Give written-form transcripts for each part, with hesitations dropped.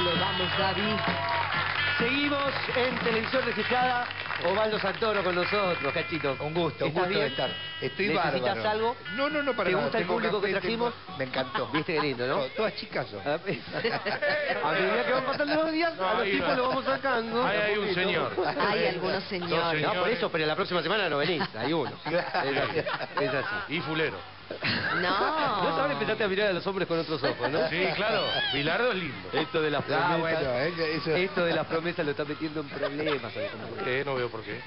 decirlo. Vamos, Gaby. Seguimos en Televisión Registrada. Osvaldo Santoro con nosotros, Cachito. Un gusto ¿Estás bien? de estar. Estoy ¿Necesitas bárbaro. algo? No, para ¿Te nada. gusta el Tengo público que café, trajimos? Me encantó. Viste qué lindo, ¿no? Todas chicas son. A medida que van pasando los días, a los tipos lo vamos sacando. Ahí hay un señor. Hay algunos señores. No, por eso, pero la próxima semana no venís. Hay uno. Es así. Y fulero. No. Vos ahora empezaste a mirar a los hombres con otros ojos, ¿no? Sí, claro. Bilardo es lindo. Esto de las promesas. Bueno, eso... Esto de las promesas lo está metiendo en problemas. No veo por qué.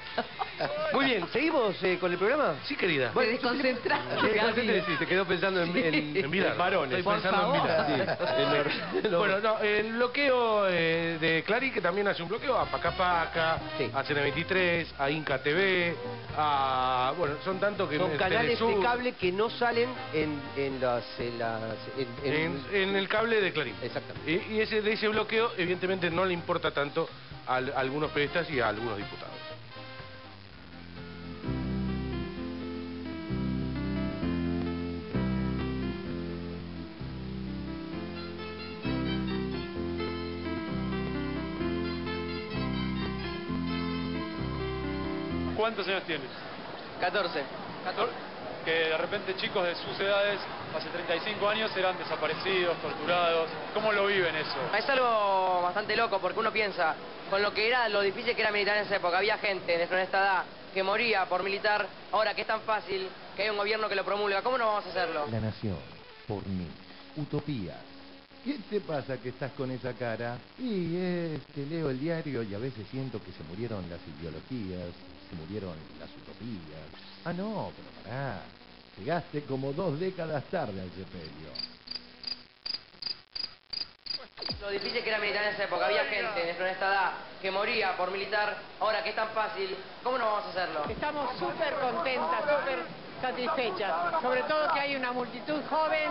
Muy bien, ¿seguimos con el programa? Sí, querida. Te desconcentraste, Sí, se quedó pensando en Bilardo. varones. Estoy pensando en Bilardo. Sí. Bueno, no, el bloqueo de Clarín, que también hace un bloqueo a Paca Paca, Sí. a CN23, a Inca TV, a... Bueno, son tantos que... Son canales de Telesur, cable que no salen en el cable de Clarín. Exactamente. Y de ese bloqueo, evidentemente, no le importa tanto a algunos periodistas y a algunos diputados. ¿Cuántos años tienes? 14. Que de repente chicos de sus edades, hace 35 años, eran desaparecidos, torturados. ¿Cómo lo viven eso? Es algo bastante loco porque uno piensa con lo que era, lo difícil que era militar en esa época. Había gente de nuestra edad que moría por militar. Ahora que es tan fácil, que hay un gobierno que lo promulga, ¿cómo no vamos a hacerlo? La Nación, por mí, Utopía. ¿Qué te pasa que estás con esa cara? Y leo el diario y a veces siento que se murieron las ideologías, se murieron las utopías. Ah, no, pero pará. Llegaste como 2 décadas tarde al sepelio. Lo difícil que era militar en esa época. Había gente de nuestra edad que moría por militar. Ahora que es tan fácil, ¿cómo no vamos a hacerlo? Estamos súper contentas, súper satisfechas. Sobre todo que hay una multitud joven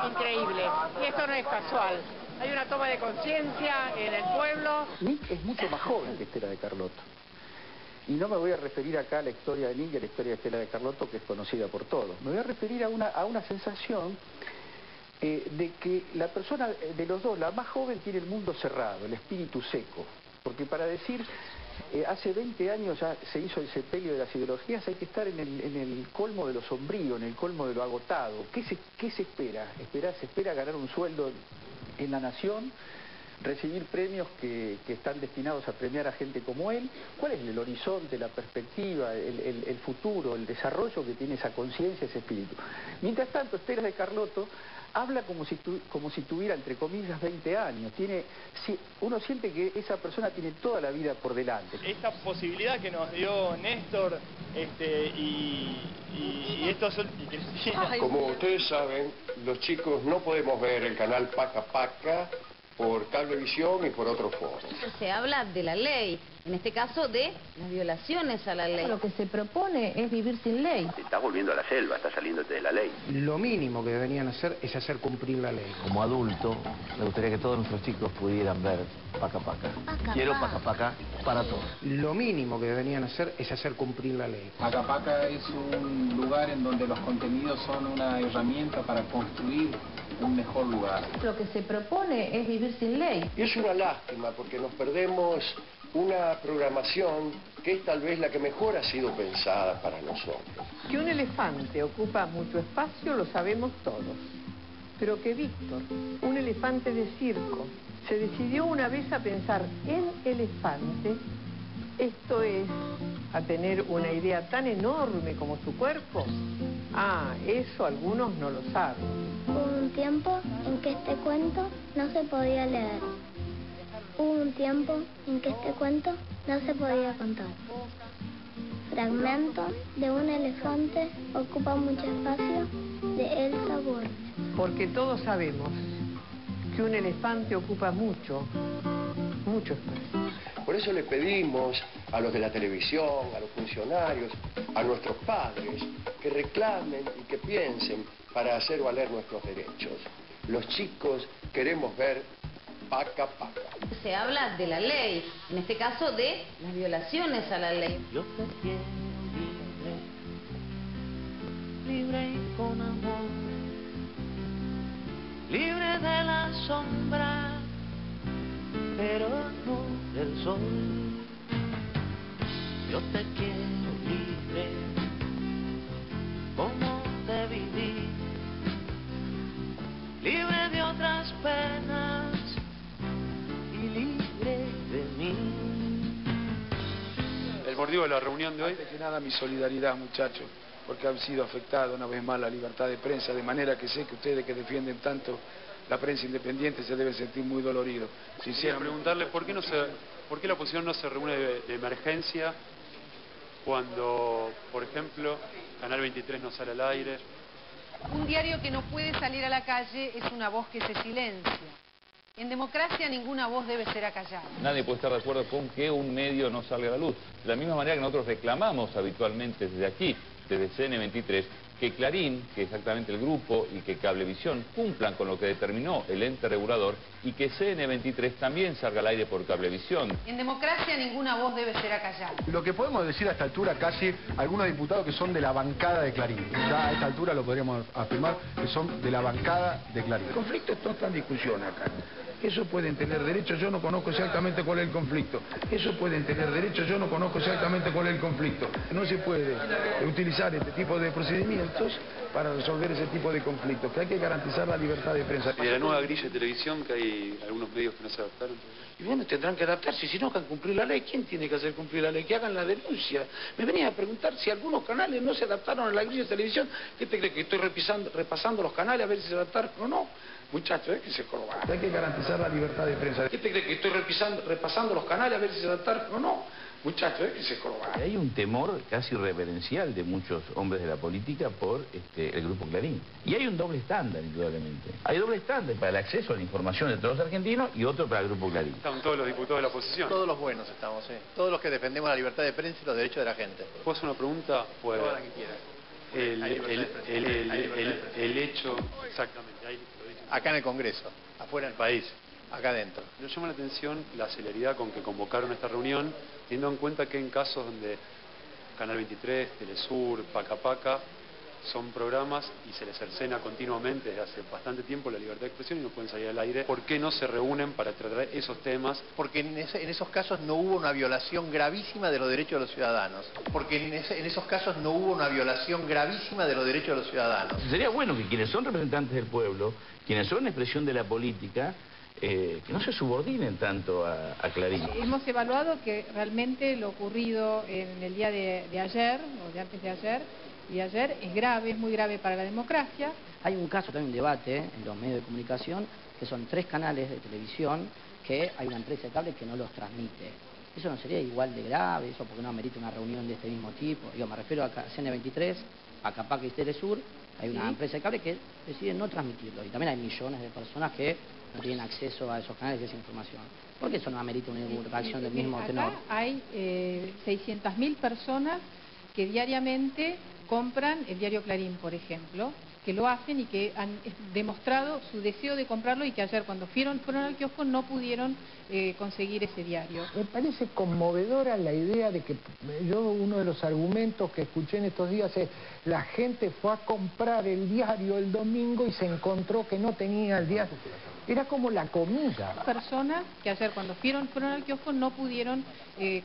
increíble. Y esto no es casual. Hay una toma de conciencia en el pueblo. Nick es mucho más joven que Estela de Carlotto. Y no me voy a referir acá a la historia de Nick y a la historia de Estela de Carlotto, que es conocida por todos. Me voy a referir a una sensación de que la persona de los dos, la más joven, tiene el mundo cerrado, el espíritu seco. Porque para decir, hace 20 años ya se hizo el sepelio de las ideologías, hay que estar en el colmo de lo sombrío, en el colmo de lo agotado. ¿Qué se espera? Se espera ganar un sueldo en La Nación, recibir premios que están destinados a premiar a gente como él. ¿Cuál es el horizonte, la perspectiva, el futuro, el desarrollo que tiene esa conciencia, ese espíritu? Mientras tanto, Estela de Carlotto habla como si tuviera, entre comillas, 20 años. Uno siente que esa persona tiene toda la vida por delante. Esta posibilidad que nos dio Néstor, y estos son... Como ustedes saben, los chicos no podemos ver el canal Paca Paca por Cablevisión y por otros foros. Se habla de la ley, en este caso de las violaciones a la ley. Lo que se propone es vivir sin ley. Te estás volviendo a la selva, estás saliéndote de la ley. Lo mínimo que deberían hacer es hacer cumplir la ley. Como adulto, me gustaría que todos nuestros chicos pudieran ver Paca Paca. Quiero Paca Paca para todos. Lo mínimo que deberían hacer es hacer cumplir la ley. Paca Paca es un lugar en donde los contenidos son una herramienta para construir un mejor lugar. Lo que se propone es vivir sin ley. Y es una lástima porque nos perdemos una programación que es tal vez la que mejor ha sido pensada para nosotros. Que un elefante ocupa mucho espacio lo sabemos todos. Pero que Víctor, un elefante de circo, se decidió una vez a pensar en elefante, esto es, a tener una idea tan enorme como su cuerpo. Ah, eso algunos no lo saben. Hubo un tiempo en que este cuento no se podía leer. Hubo un tiempo en que este cuento no se podía contar. Fragmento de un elefante ocupa mucho espacio, de Elsa Borges. Porque todos sabemos que un elefante ocupa mucho espacio. Por eso le pedimos a los de la televisión, a los funcionarios, a nuestros padres, que reclamen y que piensen para hacer valer nuestros derechos. Los chicos queremos ver Paca Paca. Se habla de la ley, en este caso de las violaciones a la ley. Yo te quiero libre, libre y con amor, libre de la sombra pero no del sol. Yo te quiero libre, como te viví, libre de otras penas y libre de mí. El motivo de la reunión de hoy. Antes que nada, mi solidaridad, muchachos, porque han sido afectados una vez más la libertad de prensa, de manera que sé que ustedes que defienden tanto la prensa independiente se deben sentir muy doloridos. Quisiera preguntarle por qué la oposición no se reúne de emergencia cuando, por ejemplo, Canal 23 no sale al aire. Un diario que no puede salir a la calle es una voz que se silencia. En democracia ninguna voz debe ser acallada. Nadie puede estar de acuerdo con que un medio no salga a la luz. De la misma manera que nosotros reclamamos habitualmente desde aquí, desde CN23, que Clarín, que es exactamente el grupo, y que Cablevisión cumplan con lo que determinó el ente regulador y que CN23 también salga al aire por Cablevisión. En democracia ninguna voz debe ser acallada. Lo que podemos decir a esta altura casi algunos diputados que son de la bancada de Clarín. Ya a esta altura lo podríamos afirmar que son de la bancada de Clarín. El conflicto no está en discusión acá. Eso pueden tener derecho, yo no conozco exactamente cuál es el conflicto. Eso pueden tener derecho, yo no conozco exactamente cuál es el conflicto. No se puede utilizar este tipo de procedimientos para resolver ese tipo de conflictos, que hay que garantizar la libertad de prensa. Y de la nueva grilla de televisión, que hay algunos medios que no se adaptaron. Y bueno, tendrán que adaptarse, si no, que cumplir la ley. ¿Quién tiene que hacer cumplir la ley? Que hagan la denuncia. Me venía a preguntar si algunos canales no se adaptaron a la grilla de televisión. ¿Qué te crees? ¿Que estoy repasando los canales a ver si se adaptaron o no? Muchachos, que se corban. Hay que garantizar la libertad de prensa. ¿Qué te crees? ¿Que estoy repasando los canales a ver si se adaptaron o no? Muchachos, que se corban. Hay un temor casi reverencial de muchos hombres de la política por el Grupo Clarín. Y hay un doble estándar, indudablemente. Hay doble estándar para el acceso a la información de todos los argentinos y otro para el Grupo Clarín. Están todos los diputados de la oposición. Todos los buenos estamos, sí. Todos los que defendemos la libertad de prensa y los derechos de la gente. ¿Puedo hacer una pregunta? Pues, toda la que quieras. El hecho... Exactamente. Ahí lo dije. Acá en el Congreso, afuera del país, acá adentro. Me llama la atención la celeridad con que convocaron esta reunión, teniendo en cuenta que en casos donde Canal 23, Telesur, Paca Paca, son programas y se les cercena continuamente desde hace bastante tiempo la libertad de expresión y no pueden salir al aire. ¿Por qué no se reúnen para tratar esos temas? Porque en esos casos no hubo una violación gravísima de los derechos de los ciudadanos. Porque en esos casos no hubo una violación gravísima de los derechos de los ciudadanos. Sería bueno que quienes son representantes del pueblo, quienes son expresión de la política, que no se subordinen tanto a Clarín. Hemos evaluado que realmente lo ocurrido en el día de ayer, o de antes de ayer, y ayer es grave, es muy grave para la democracia. Hay un caso, también un debate en los medios de comunicación, que son 3 canales de televisión, que hay una empresa de cable que no los transmite. ¿Eso no sería igual de grave? ¿Eso porque no amerita una reunión de este mismo tipo? Yo me refiero a CN23, a Capac y Telesur, hay una empresa de cable que decide no transmitirlo. Y también hay millones de personas que no tienen acceso a esos canales y a esa información. ¿Por qué eso no amerita una reacción del mismo tenor? Acá hay 600.000 personas que diariamente compran el diario Clarín, por ejemplo, que lo hacen y que han demostrado su deseo de comprarlo y que ayer cuando fueron al kiosco no pudieron conseguir ese diario. Me parece conmovedora la idea de que uno de los argumentos que escuché en estos días es la gente fue a comprar el diario el domingo y se encontró que no tenía el diario. Era como la comida. Personas que ayer cuando fueron al kiosco no pudieron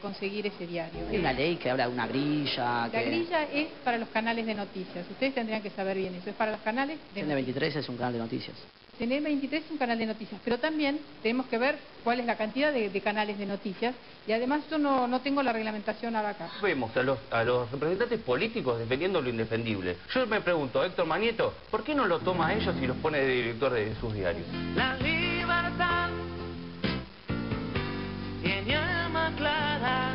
conseguir ese diario. Hay una ley que habla de una grilla. La grilla es para los canales de noticias. Ustedes tendrían que saber bien eso. Es para los canales de noticias. CN23 es un canal de noticias. CN23 es un canal de noticias, pero también tenemos que ver cuál es la cantidad de canales de noticias y además yo no tengo la reglamentación ahora acá. Vemos a los representantes políticos defendiendo lo indefendible. Yo me pregunto, Héctor Manieto, ¿por qué no lo toma a ellos y los pone de director de sus diarios? La libertad tiene alma clara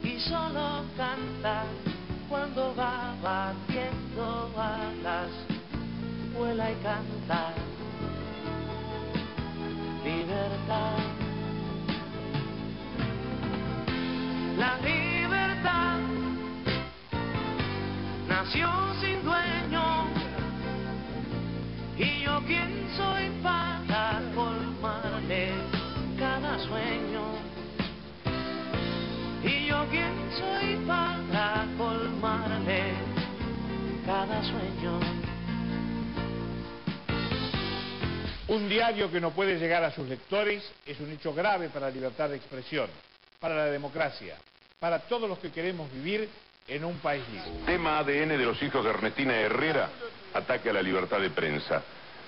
y solo canta cuando va batiendo alas. Vuela y canta, libertad. La libertad nació sin dueño y yo quién soy para colmarle cada sueño. Y yo quién soy para colmarle cada sueño. Un diario que no puede llegar a sus lectores es un hecho grave para la libertad de expresión, para la democracia, para todos los que queremos vivir en un país libre. Tema ADN de los hijos de Ernestina Herrera, ataque a la libertad de prensa.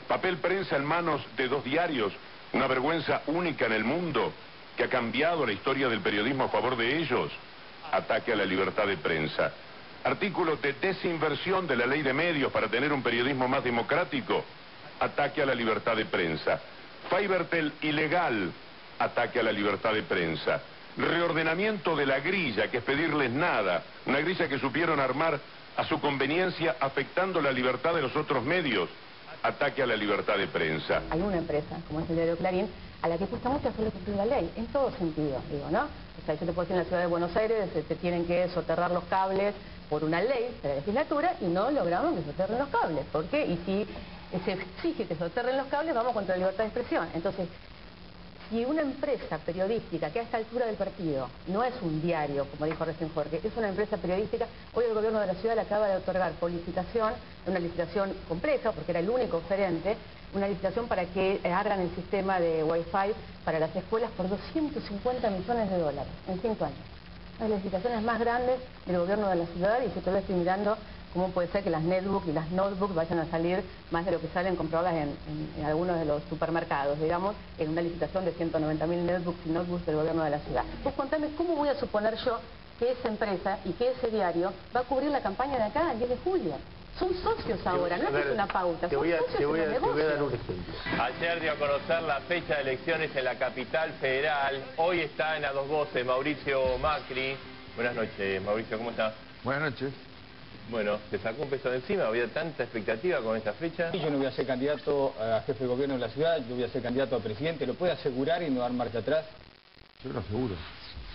Papel prensa en manos de 2 diarios, una vergüenza única en el mundo que ha cambiado la historia del periodismo a favor de ellos, ataque a la libertad de prensa. Artículos de desinversión de la ley de medios para tener un periodismo más democrático, ataque a la libertad de prensa. Fivertel ilegal, ataque a la libertad de prensa. Reordenamiento de la grilla, que es pedirles nada, una grilla que supieron armar a su conveniencia afectando la libertad de los otros medios, ataque a la libertad de prensa. Hay una empresa, como es el diario Clarín, a la que cuesta mucho hacerle cumplir la ley, en todo sentido, digo, ¿no? O sea, yo te puedo decir en la ciudad de Buenos Aires, te tienen que soterrar los cables por una ley de la legislatura y no logramos que soterren los cables. ¿Por qué? Y si se exige que soterren los cables, vamos contra la libertad de expresión. Entonces, si una empresa periodística que a esta altura del partido no es un diario, como dijo recién Jorge, es una empresa periodística, hoy el gobierno de la ciudad le acaba de otorgar por licitación, una licitación compleja, porque era el único oferente, una licitación para que abran el sistema de Wi-Fi para las escuelas por $250 millones en 5 años. Una de las licitaciones más grandes del gobierno de la ciudad, y yo todavía estoy mirando cómo puede ser que las netbooks y las notebooks vayan a salir más de lo que salen comprarlas en algunos de los supermercados, digamos, en una licitación de 190.000 netbooks y notebooks del gobierno de la ciudad. Pues contame, ¿cómo voy a suponer yo que esa empresa y que ese diario va a cubrir la campaña de acá, el 10 de julio? Son socios ahora, no es una pauta, son socios en el negocio. Te voy a dar un ejemplo. Ayer dio a conocer la fecha de elecciones en la capital federal. Hoy está en a 2 voces Mauricio Macri. Buenas noches, Mauricio, ¿cómo está? Buenas noches. Bueno, ¿te sacó un peso de encima? ¿Había tanta expectativa con esta fecha? Yo no voy a ser candidato a jefe de gobierno de la ciudad, yo voy a ser candidato a presidente. ¿Lo puede asegurar y no dar marcha atrás? Yo lo aseguro.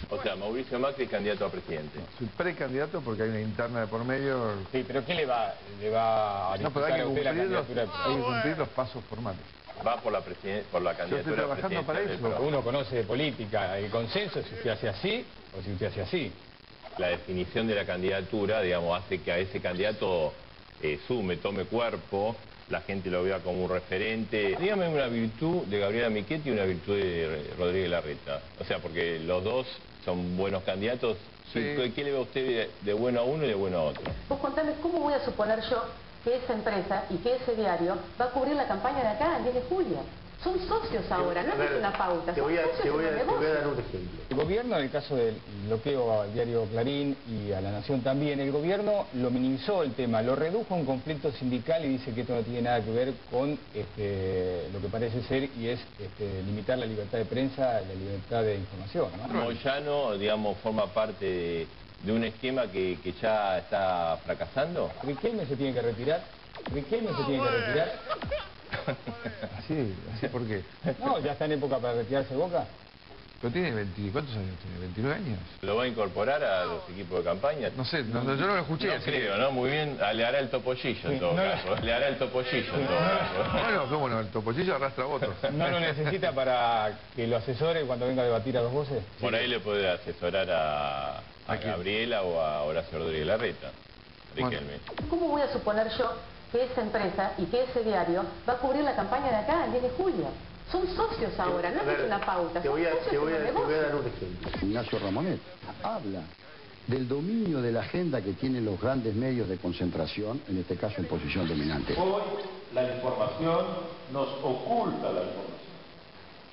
O sea, Mauricio Macri es candidato a presidente. No, soy precandidato porque hay una interna de por medio. Sí, pero ¿qué le va a no, pero hay que a usted la candidatura? Hay que cumplir los pasos formales. Va por la candidatura. Yo estoy trabajando para eso. Uno conoce de política, el consenso es si usted hace así o si usted hace así. La definición de la candidatura, digamos, hace que a ese candidato tome cuerpo, la gente lo vea como un referente. Dígame una virtud de Gabriela Michetti y una virtud de Rodríguez Larreta. O sea, porque los dos son buenos candidatos. Sí. ¿Qué le ve a usted de bueno a uno y de bueno a otro? Pues contame, ¿cómo voy a suponer yo que esa empresa y que ese diario va a cubrir la campaña de acá, el 10 de julio? Son socios ahora, no es una pauta, te voy a dar un ejemplo. El gobierno, en el caso del bloqueo al diario Clarín y a La Nación también, el gobierno lo minimizó el tema, lo redujo a un conflicto sindical y dice que esto no tiene nada que ver con lo que parece ser y es limitar la libertad de prensa y la libertad de información, ¿no? Moyano, digamos, forma parte de un esquema que ya está fracasando. ¿Riquelme se tiene que retirar? ¿Riquelme se tiene que retirar? ¿Así por qué? No, ya está en época para retirarse Boca. Pero tiene 20, ¿cuántos años tiene? 29 años. ¿Lo va a incorporar a los equipos de campaña? No sé, yo no lo escuché. No creo, ¿no? Muy bien, le hará el topollillo en todo caso. Le hará el topollillo en todo caso. Bueno, cómo no, el topollillo arrastra votos. ¿No lo necesita para que lo asesore cuando venga a debatir a 2 voces? Por ahí le puede asesorar a Gabriela o a Horacio Rodríguez Larreta. Riquelme. ¿Cómo voy a suponer yo que esa empresa y que ese diario va a cubrir la campaña de acá, el 10 de julio? Son socios ahora, no es una pauta, son socios en el negocio. Te voy a dar un ejemplo. Ignacio Ramonet habla del dominio de la agenda que tienen los grandes medios de concentración, en este caso en posición dominante. Hoy la información nos oculta la información.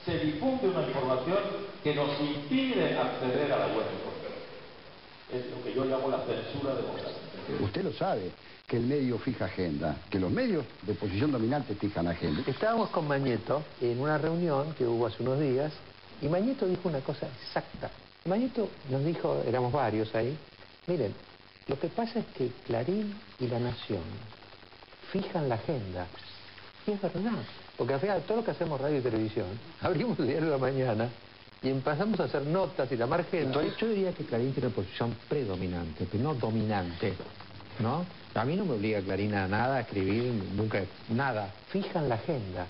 Se difunde una información que nos impide acceder a la buena información. Es lo que yo llamo la censura democrática. Usted lo sabe, que el medio fija agenda, que los medios de posición dominante fijan agenda. Estábamos con Mañeto en una reunión que hubo hace unos días y Mañeto dijo una cosa exacta. Mañeto nos dijo, éramos varios ahí, miren, lo que pasa es que Clarín y La Nación fijan la agenda. Y es verdad, porque al final todo lo que hacemos radio y televisión, abrimos el diario de la mañana y empezamos a hacer notas y la margen. Yo diría que Clarín tiene posición predominante, pero no dominante, ¿no? A mí no me obliga Clarín a nada, a escribir, nunca, nada. Fijan la agenda.